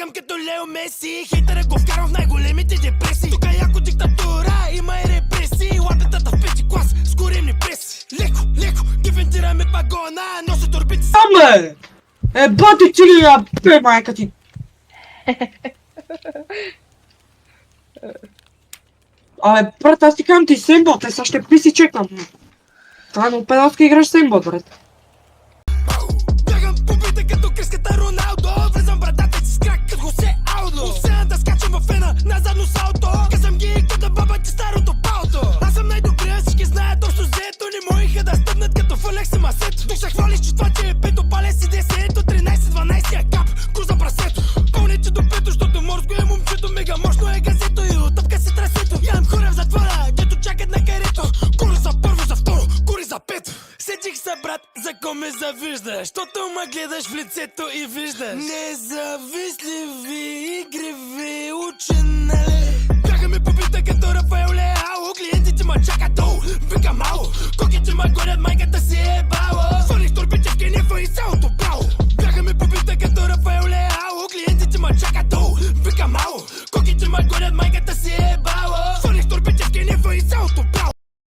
Бягам като Лео Меси, хейтера го вкарам в най-големите депресии. Тука яко диктатура, има и репресии. Лапетата в пети клас, с горемни преси. Леко, леко, дефендираме вагона, носи торбите си. Аме! Бати ти ли я, бе, майка ти? Абе, брат, аз ти казвам ти Сейнбот, сега ще писи чекам. Това е на педалска играш Сейнбот, брат. Бягам по бита като креската Роналдо. Влезам брадата си с крак като Хосе Алдо. Осеян да скачам във фена, назадно салто. Казам ги като баба ти старото палто. Аз съм най-добрия, всички знаят точно взето. Не моиха да стъпнат като фърлях си масето. Тук се хвалиш, че това ти е пето, паля си десето. 13-12 е кап, круза прасето. Пълнете до пето, защото морско е момчето. Мега мощно е газето и отъпка си трасето. Ям хора в затвора, дето чакат на карето. Кури за първо, за второ, кури за пето. Сетих се, брат, за ко ме завиждаш, защото ме гледаш в лицето и виждаш независтливи игриви ученали. Бяха ми побита като Рафаел Леао. Клиентите ма чакат долу, вика мало. Коките ма гонят, майката си е